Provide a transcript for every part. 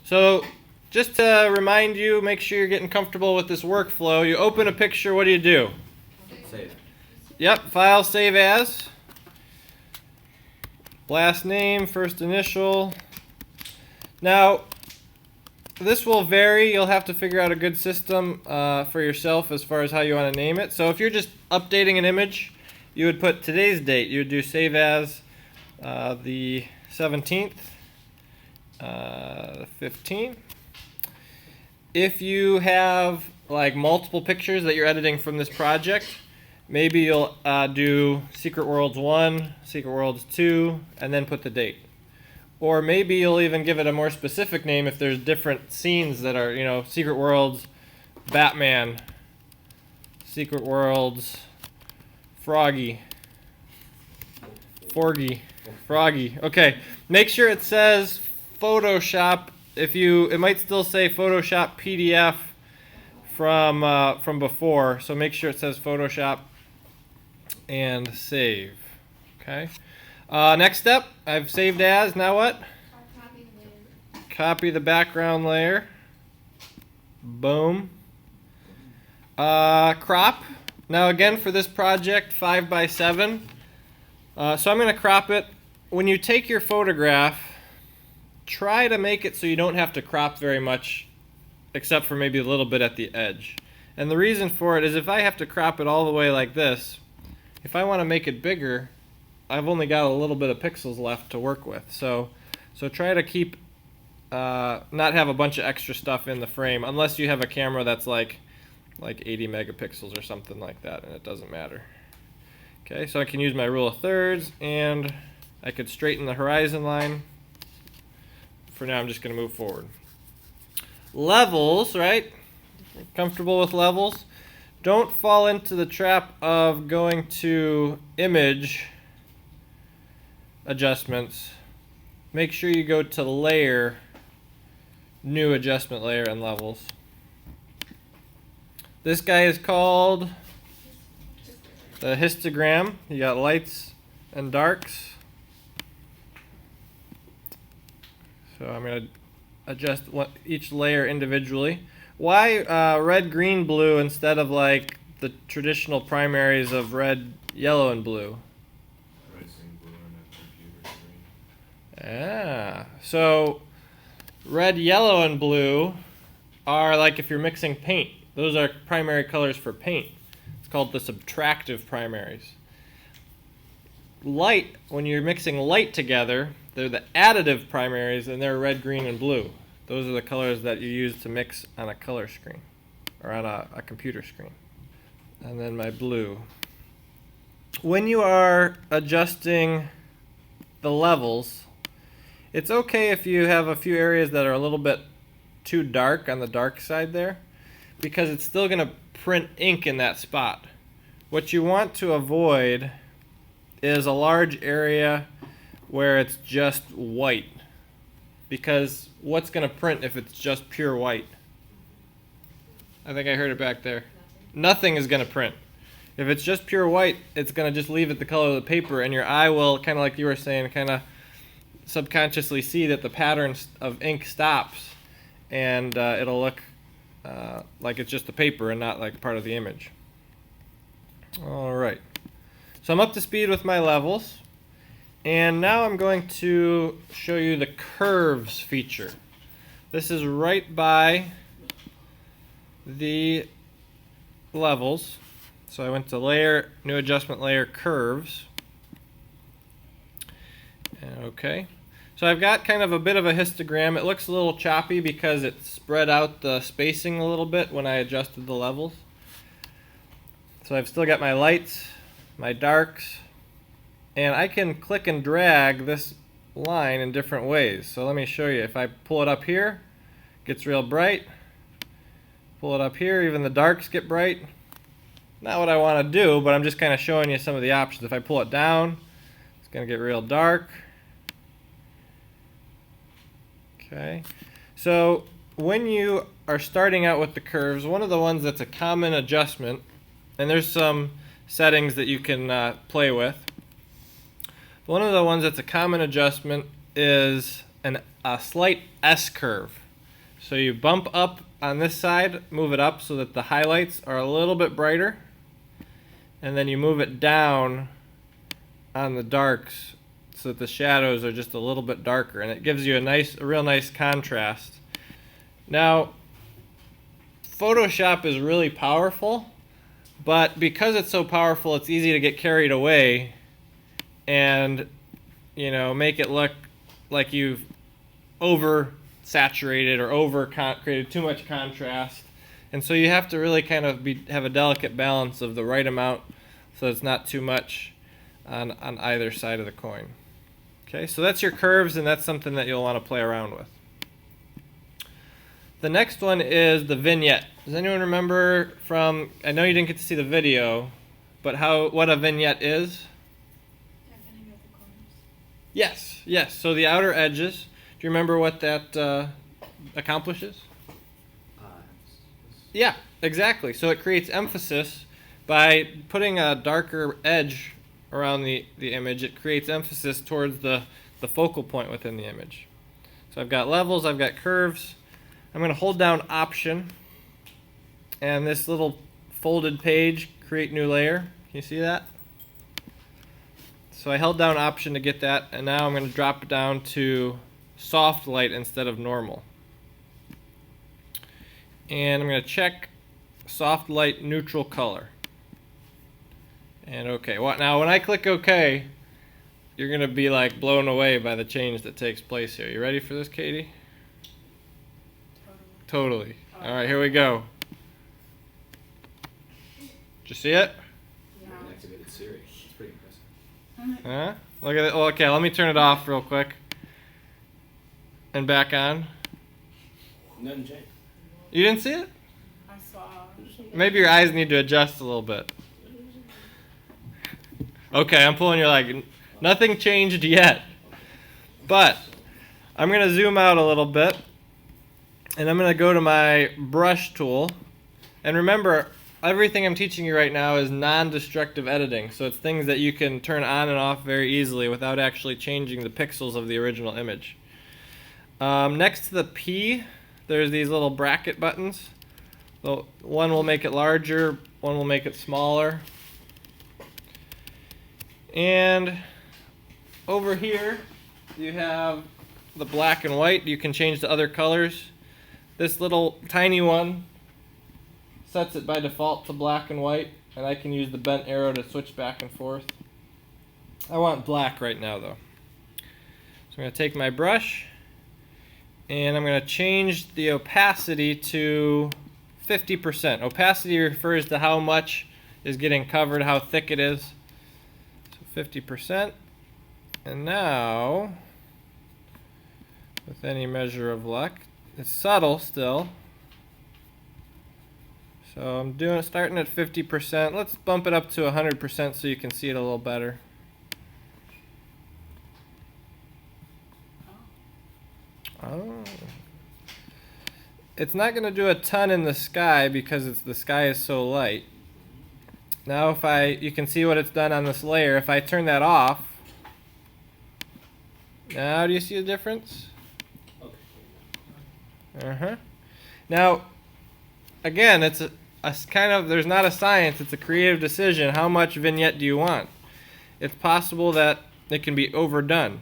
So just to remind you, make sure you're getting comfortable with this workflow. You open a picture, what do? Save. Yep, file, save as. Last name, first initial. Now, this will vary. You'll have to figure out a good system for yourself as far as how you want to name it. So if you're just updating an image, you would put today's date. You would do save as the 17th, 15th. If you have like multiple pictures that you're editing from this project, maybe you'll do Secret Worlds 1, Secret Worlds 2, and then put the date. Or maybe you'll even give it a more specific name if there's different scenes that are, Secret Worlds, Batman, Secret Worlds, Froggy. Okay, make sure it says Photoshop. It might still say Photoshop PDF from before, so make sure it says Photoshop and save. Okay. Next step, I've saved as. Now what? Copy the background layer. Boom. Crop. Now again for this project, 5x7. So I'm going to crop it. When you take your photograph, try to make it so you don't have to crop very much, except for maybe a little bit at the edge. And the reason for it is if I have to crop it all the way like this, if I want to make it bigger, I've only got a little bit of pixels left to work with. So try to keep, not have a bunch of extra stuff in the frame, unless you have a camera that's like 80 megapixels or something like that, and it doesn't matter. Okay, so I can use my rule of thirds, and I could straighten the horizon line. For now, I'm just going to move forward. Levels, right? Comfortable with levels? Don't fall into the trap of going to image adjustments. Make sure you go to layer, new adjustment layer, and levels. This guy is called the histogram. You got lights and darks. So I'm going to adjust each layer individually. Why red, green, blue instead of like the traditional primaries of red, yellow, and blue? Yeah. So red, yellow, and blue are like if you're mixing paint. Those are primary colors for paint. It's called the subtractive primaries. Light, when you're mixing light together, they're the additive primaries, and they're red, green, and blue. Those are the colors that you use to mix on a color screen or on a computer screen. And then my blue. When you are adjusting the levels, it's okay if you have a few areas that are a little bit too dark on the dark side there, because it's still going to print ink in that spot. What you want to avoid is a large area where it's just white, because what's going to print if it's just pure white? I think I heard it back there. Nothing is going to print. If it's just pure white, it's going to just leave it the color of the paper, and your eye will, kind of like you were saying, kind of subconsciously see that the pattern of ink stops, and it'll look like it's just the paper and not like part of the image. All right. So I'm up to speed with my levels. And now I'm going to show you the curves feature. This is right by the levels. So I went to layer, new adjustment layer, curves. Okay. So I've got kind of a bit of a histogram. It looks a little choppy because it spread out the spacing a little bit when I adjusted the levels. So I've still got my lights, my darks, and I can click and drag this line in different ways. So let me show you. If I pull it up here, it gets real bright. Pull it up here, even the darks get bright. Not what I want to do, but I'm just kind of showing you some of the options. If I pull it down, it's going to get real dark. Okay. So when you are starting out with the curves, one of the ones that's a common adjustment, and there's some settings that you can play with. One of the ones that's a common adjustment is a slight S curve. So you bump up on this side, move it up so that the highlights are a little bit brighter, and then you move it down on the darks so that the shadows are just a little bit darker, and it gives you a real nice contrast. Now, Photoshop is really powerful, but because it's so powerful, it's easy to get carried away and, you know, make it look like you've over-saturated or created too much contrast. And so you have to really kind of have a delicate balance of the right amount so it's not too much on either side of the coin. Okay, so that's your curves, and that's something that you'll want to play around with. The next one is the vignette. Does anyone remember from, I know you didn't get to see the video, but what a vignette is? Defining of the corners. Yes. So the outer edges, do you remember what that accomplishes? Yeah, exactly. So it creates emphasis by putting a darker edge around the image. It creates emphasis towards the focal point within the image. So I've got levels, I've got curves. I'm going to hold down Option, and this little folded page, Create New Layer. Can you see that? So I held down Option to get that, and now I'm going to drop it down to Soft Light instead of Normal. And I'm going to check Soft Light Neutral Color. And OK. Now when I click OK, you're going to be like blown away by the change that takes place here. You ready for this, Katie? Totally. All right, here we go. Did you see it? Yeah. An activated series. It's pretty impressive. Huh? Look at it. Oh, okay, let me turn it off real quick. And back on. Nothing changed. You didn't see it? I saw. Maybe your eyes need to adjust a little bit. Okay, I'm pulling your leg. Nothing changed yet. But I'm going to zoom out a little bit. And I'm going to go to my brush tool. And remember, everything I'm teaching you right now is non-destructive editing. So it's things that you can turn on and off very easily without actually changing the pixels of the original image. Next to the P, there's these little bracket buttons. So one will make it larger, one will make it smaller. And over here, you have the black and white. You can change the other colors. This little tiny one sets it by default to black and white, and I can use the bent arrow to switch back and forth. I want black right now though. So I'm going to take my brush and I'm going to change the opacity to 50%. Opacity refers to how much is getting covered, how thick it is. So 50%. And now, with any measure of luck, it's subtle still. So I'm starting at 50%. Let's bump it up to 100% so you can see it a little better. Oh. It's not going to do a ton in the sky because the sky is so light. Now you can see what it's done on this layer. If I turn that off, now do you see the difference? Now, again, it's a kind of, there's not a science, it's a creative decision. How much vignette do you want? It's possible that it can be overdone.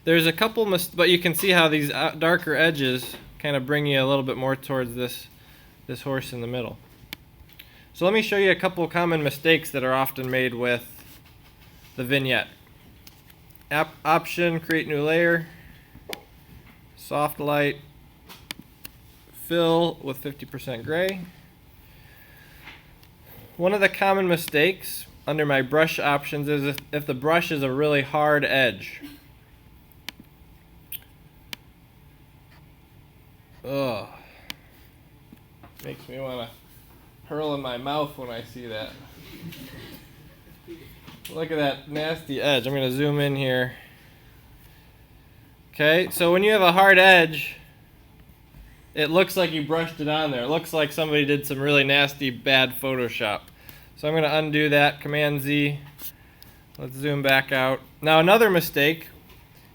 There's a couple, but you can see how these darker edges kind of bring you a little bit more towards this horse in the middle. So let me show you a couple common mistakes that are often made with the vignette. Option, create new layer. Soft light, fill with 50% gray. One of the common mistakes under my brush options is if the brush is a really hard edge. Ugh. Makes me want to hurl in my mouth when I see that. Look at that nasty edge. I'm going to zoom in here. Okay, so when you have a hard edge, it looks like you brushed it on there. It looks like somebody did some really nasty, bad Photoshop. So I'm going to undo that, Command Z. Let's zoom back out. Now another mistake,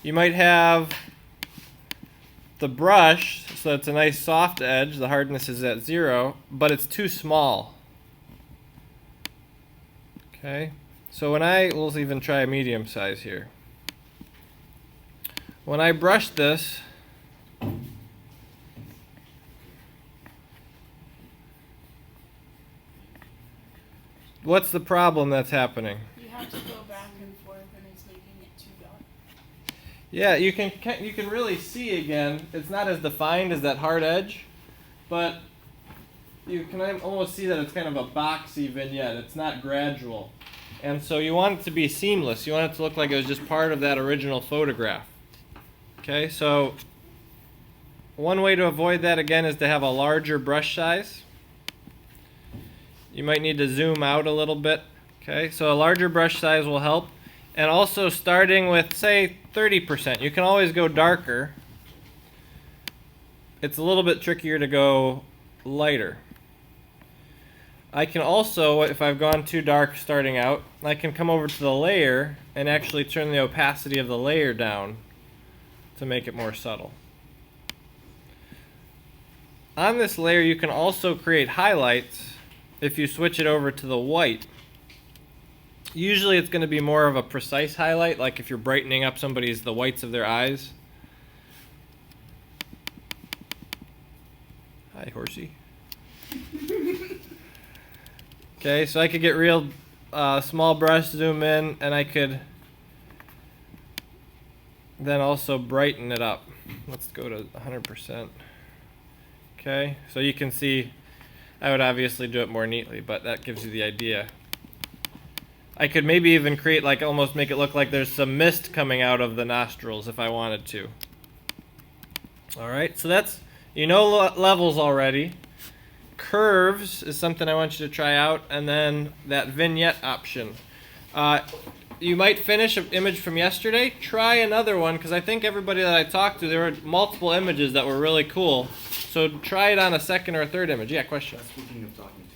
you might have the brush, so it's a nice soft edge, the hardness is at 0, but it's too small. Okay, so we'll even try a medium size here. When I brush this, what's the problem that's happening? You have to go back and forth and it's making it too dark. Yeah, you can really see again, it's not as defined as that hard edge, but you can almost see that it's kind of a boxy vignette. It's not gradual. And so you want it to be seamless. You want it to look like it was just part of that original photograph. Okay, so one way to avoid that again is to have a larger brush size. You might need to zoom out a little bit. Okay, so a larger brush size will help. And also starting with, say, 30%. You can always go darker. It's a little bit trickier to go lighter. I can also, if I've gone too dark starting out, I can come over to the layer and actually turn the opacity of the layer down to make it more subtle. On this layer, you can also create highlights if you switch it over to the white. Usually it's going to be more of a precise highlight, like if you're brightening up the whites of their eyes. Hi, horsey. Okay, so I could get real small brush, zoom in, and I could then also brighten it up. Let's go to 100%. Okay, so you can see I would obviously do it more neatly, but that gives you the idea. I could maybe even create, like, almost make it look like there's some mist coming out of the nostrils if I wanted to. Alright, so that's, levels already. Curves is something I want you to try out, and then that vignette option. You might finish an image from yesterday. Try another one, because I think everybody that I talked to, there were multiple images that were really cool. So try it on a second or a third image. Yeah, question? Speaking of talking